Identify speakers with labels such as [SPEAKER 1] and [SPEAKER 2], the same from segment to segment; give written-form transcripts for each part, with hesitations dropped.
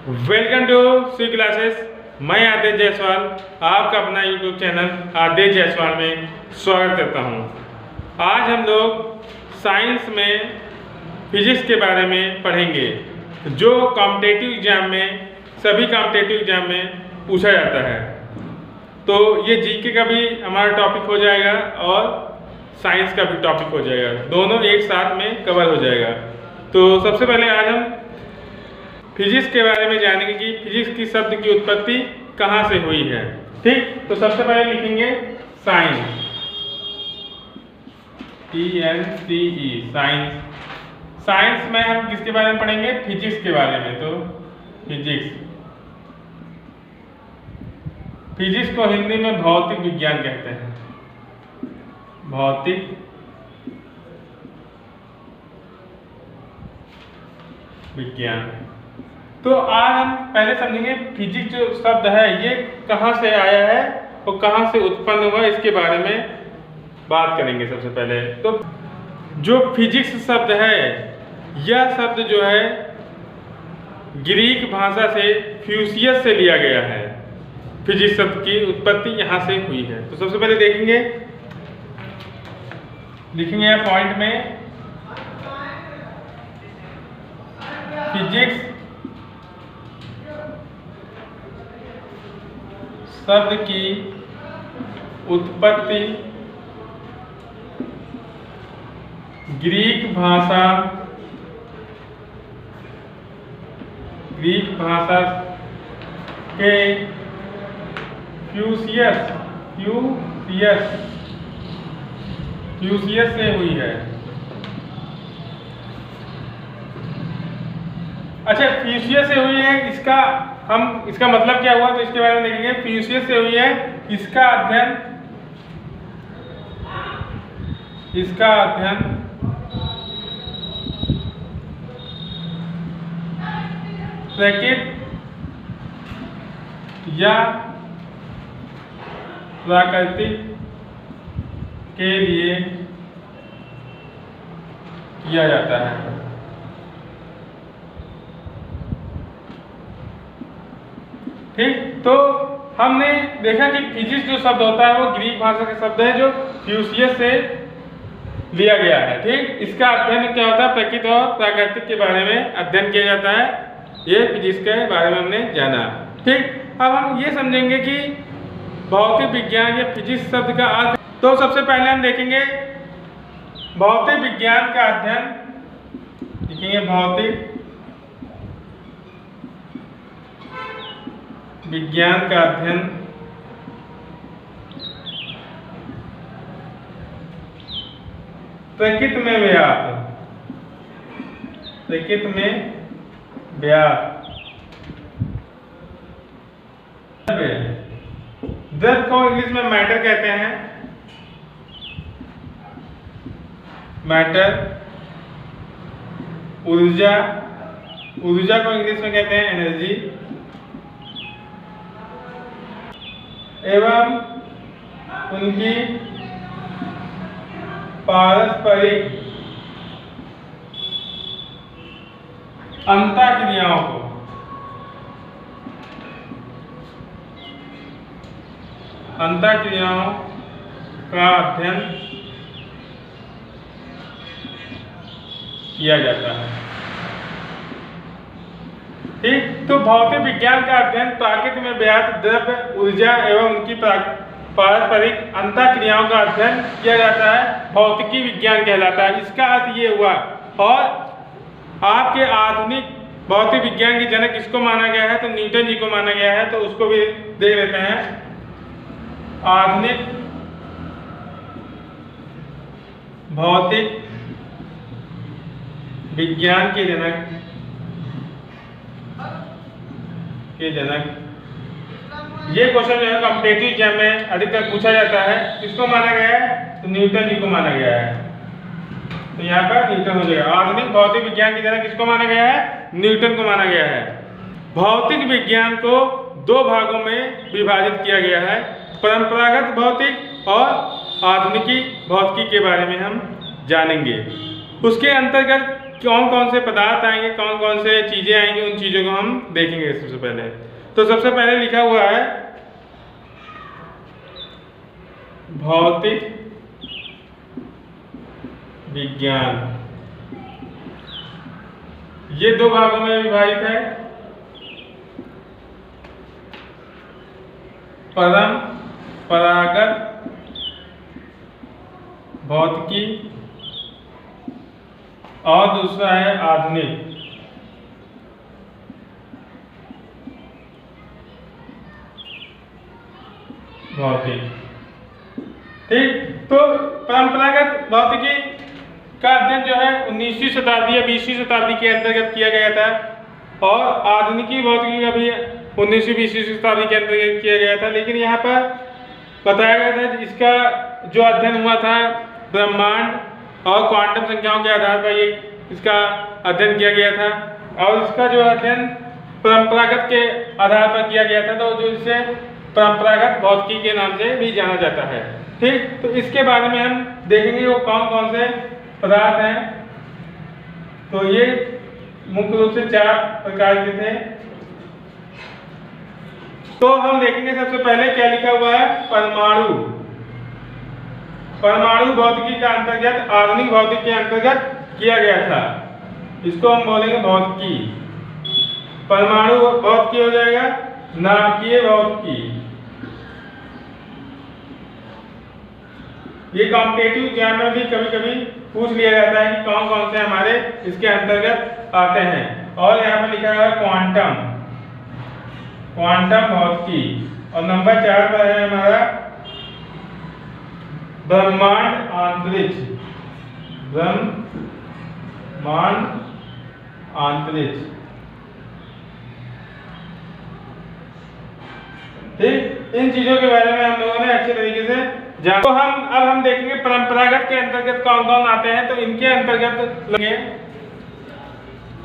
[SPEAKER 1] Welcome to C classes. मैं आदेश जायसवाल आपका अपना यूट्यूब चैनल आदेश जायसवाल में स्वागत करता हूं। आज हम लोग साइंस में फिजिक्स के बारे में पढ़ेंगे जो कॉम्पिटिटिव एग्जाम में सभी कॉम्पिटिटिव एग्जाम में पूछा जाता है। तो ये जीके का भी हमारा टॉपिक हो जाएगा और साइंस का भी टॉपिक हो जाएगा, दोनों एक साथ में कवर हो जाएगा। तो सबसे पहले आज हम फिजिक्स के बारे में जानेंगे कि फिजिक्स की शब्द की उत्पत्ति कहाँ से हुई है। ठीक, तो सबसे पहले लिखेंगे साइंस, TNCE साइंस। साइंस में हम किसके बारे में पढ़ेंगे? फिजिक्स के बारे में। तो फिजिक्स को हिंदी में भौतिक विज्ञान कहते हैं, भौतिक विज्ञान। तो आज हम पहले समझेंगे फिजिक्स जो शब्द है ये कहाँ से आया है और कहाँ से उत्पन्न हुआ, इसके बारे में बात करेंगे। सबसे पहले तो जो फिजिक्स शब्द है यह शब्द जो है ग्रीक भाषा से फ्यूसियस से लिया गया है। फिजिक्स शब्द की उत्पत्ति यहाँ से हुई है। तो सबसे पहले देखेंगे, लिखेंगे पॉइंट में फिजिक्स शब्द की उत्पत्ति ग्रीक भाषा के फ्यूसियस से हुई है। अच्छा, फ्यूसियस से हुई है, इसका मतलब क्या हुआ तो इसके बारे में देखेंगे। फ्यूसियस से हुई है, इसका अध्ययन प्राकृतिक या प्राकृतिक के लिए किया जाता है। ठीक, तो हमने देखा कि फिजिक्स जो शब्द होता है वो ग्रीक भाषा का शब्द है जो फ्यूसियस से लिया गया है। ठीक, इसका अध्ययन क्या होता है? प्रकृति और प्राकृतिक के बारे में अध्ययन किया जाता है। ये फिजिक्स के बारे में हमने जाना। ठीक, अब हम ये समझेंगे कि भौतिक विज्ञान या फिजिक्स शब्द का अर्थ। तो सबसे पहले हम देखेंगे भौतिक विज्ञान का अध्ययन, लिखेंगे भौतिक विज्ञान का अध्ययन प्रकृति में व्याप्त द्रव्य को इंग्लिश में मैटर कहते हैं। मैटर, ऊर्जा को इंग्लिश में कहते हैं एनर्जी, एवं उनकी पारस्परिक अंतःक्रियाओं को का अध्ययन किया जाता है। ठीक, तो भौतिक विज्ञान का अध्ययन प्रकृति में व्याप्त द्रव्य, ऊर्जा एवं उनकी पारस्परिक अंतःक्रियाओं का अध्ययन किया जाता है, भौतिकी विज्ञान कहलाता है। इसका अर्थ ये हुआ। और आपके आधुनिक भौतिक विज्ञान के जनक किसको माना गया है? तो न्यूटन जी को माना गया है। तो उसको भी देख लेते हैं। आधुनिक भौतिक विज्ञान के जनक ये क्वेश्चन जो है कॉम्पिटिटिव एग्जाम में अधिकतर पूछा जाता है। किसको माना गया है? तो न्यूटन जी को माना गया है। तो यहाँ पर न्यूटन हो जाएगा। आधुनिक भौतिक विज्ञान की जनक किसको माना गया है? न्यूटन को माना गया है। भौतिक विज्ञान को दो भागों में विभाजित किया गया है, परंपरागत भौतिक और आधुनिकी भौतिकी के बारे में हम जानेंगे। उसके अंतर्गत कौन कौन से पदार्थ आएंगे, कौन कौन से चीज़ें आएंगी, उन चीज़ों को हम देखेंगे सबसे पहले। तो सबसे पहले लिखा हुआ है भौतिक विज्ञान। ये दो भागों में विभाजित है, परंपरागत भौतिकी और दूसरा है आधुनिक भौतिकी। ठीक, तो परंपरागत भौतिकी का अध्ययन जो है 19वीं शताब्दी या 20वीं शताब्दी के अंतर्गत किया गया था, और आधुनिकी भौतिकी का भी 19वीं 20वीं शताब्दी के अंतर्गत किया गया था। लेकिन यहाँ पर बताया गया था इसका जो अध्ययन हुआ था ब्रह्मांड और क्वांटम संख्याओं के आधार पर ये इसका अध्ययन किया गया था, और इसका जो अध्ययन परंपरागत के आधार पर किया गया था, तो जो इसे परंपरागत भौतिकी के नाम से भी जाना जाता है। ठीक, तो इसके बारे में हम देखेंगे वो कौन कौन से पदार्थ हैं। तो ये मुख्य रूप से 4 प्रकार के थे। तो हम देखेंगे सबसे पहले क्या लिखा हुआ है, परमाणु। परमाणु भौतिकी का अंतर्गत आधुनिक भौतिकी के अंतर्गत किया गया था, इसको हम बोलेंगे भौतिकी। परमाणु भौतिकी हो जाएगा नाभिकीय भौतिकी। ये कॉम्पिटेटिव एग्जाम में भी कभी कभी पूछ लिया जाता है कि कौन कौन से हमारे इसके अंतर्गत आते हैं। और यहाँ पर लिखा है क्वांटम भौतिकी, और नंबर 4 पर है हमारा ब्रह्मांड अंतरिक्ष। ब्रह्मांड अंतरिक्ष। ठीक, इन चीजों के बारे में हम लोगों ने अच्छे तरीके से जाना। तो अब हम देखेंगे परंपरागत के अंतर्गत कौन कौन आते हैं। तो इनके अंतर्गत लेंगे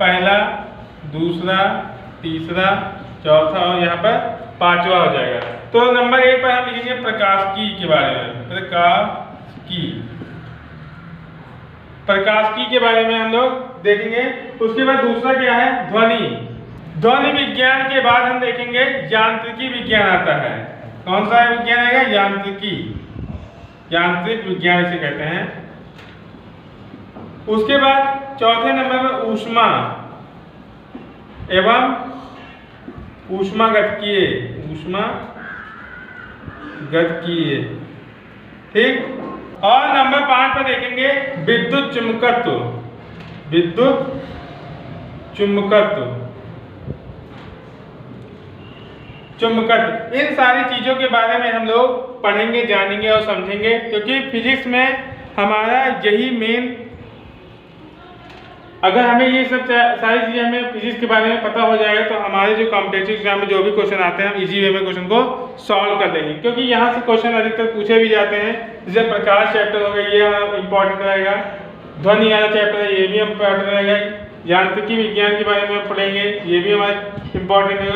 [SPEAKER 1] पहला, दूसरा, तीसरा, चौथा और यहाँ पर 5वां हो जाएगा। तो नंबर 1 पर हम लिखेंगे प्रकाशिकी के बारे में। प्रकाशिकी के बारे में हम लोग देखेंगे। उसके बाद दूसरा क्या है, ध्वनि विज्ञान के बाद हम देखेंगे यांत्रिकी विज्ञान आता है। कौन सा विज्ञान आएगा, यांत्रिक विज्ञान इसे कहते हैं। उसके बाद चौथे नंबर पर ऊष्मा एवं ऊष्मागतिकीय। ठीक, और नंबर 5 पर देखेंगे विद्युत चुंबकत्व। इन सारी चीजों के बारे में हम लोग पढ़ेंगे, जानेंगे और समझेंगे, क्योंकि फिजिक्स में हमारा यही मेन, अगर हमें ये सब सारी चीजें हमें फिजिक्स के बारे में पता हो जाएगा तो हमारे जो कॉम्पिटिटिव एग्जाम में जो भी क्वेश्चन आते हैं हम इजी वे में क्वेश्चन को सॉल्व कर लेंगे। क्योंकि यहाँ से क्वेश्चन अधिकतर पूछे भी जाते हैं। जैसे प्रकाश चैप्टर हो गया, ये इंपॉर्टेंट रहेगा। ध्वनि वाला चैप्टर है, ये भी इंपॉर्टेंट रहेगा। यांत्रिकी विज्ञान के बारे में हम पढ़ेंगे, ये भी हमारा इंपॉर्टेंट है।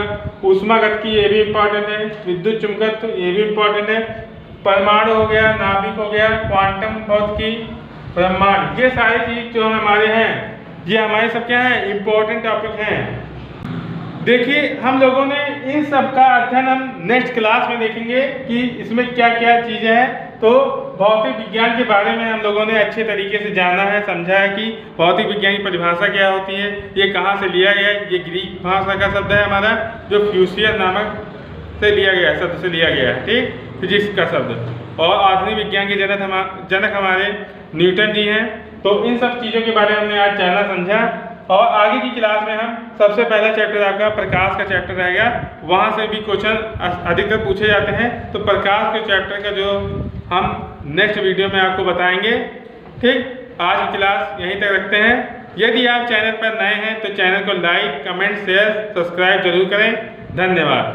[SPEAKER 1] ऊष्मागतिकी ये भी इंपॉर्टेंट है। विद्युत चुंबकत्व ये भी इंपॉर्टेंट है। परमाणु हो गया, नाभिक हो गया, क्वांटम भौतिकी, ब्रह्मांड, ये सारी चीज जो हमारे हैं ये हमारे सब क्या है, इंपॉर्टेंट टॉपिक हैं। देखिए हम लोगों ने इन सब का अध्ययन हम नेक्स्ट क्लास में देखेंगे कि इसमें क्या क्या चीजें हैं। तो भौतिक विज्ञान के बारे में हम लोगों ने अच्छे तरीके से जाना है, समझा है कि भौतिक विज्ञान की परिभाषा क्या होती है, ये कहाँ से लिया गया है। ये ग्रीक भाषा का शब्द है हमारा, जो फ्यूसियस नामक से लिया गया है, शब्द से लिया गया है। ठीक, फिजिक्स का शब्द। और आधुनिक विज्ञान के जनक हमारे न्यूटन जी हैं। तो इन सब चीज़ों के बारे में हमने आज जाना, समझा। और आगे की क्लास में हम सबसे पहला चैप्टर आपका प्रकाश का चैप्टर रहेगा। वहाँ से भी क्वेश्चन अधिकतर पूछे जाते हैं। तो प्रकाश के चैप्टर का जो हम नेक्स्ट वीडियो में आपको बताएंगे। ठीक, आज की क्लास यहीं तक रखते हैं। यदि आप चैनल पर नए हैं तो चैनल को लाइक, कमेंट, शेयर, सब्सक्राइब जरूर करें। धन्यवाद।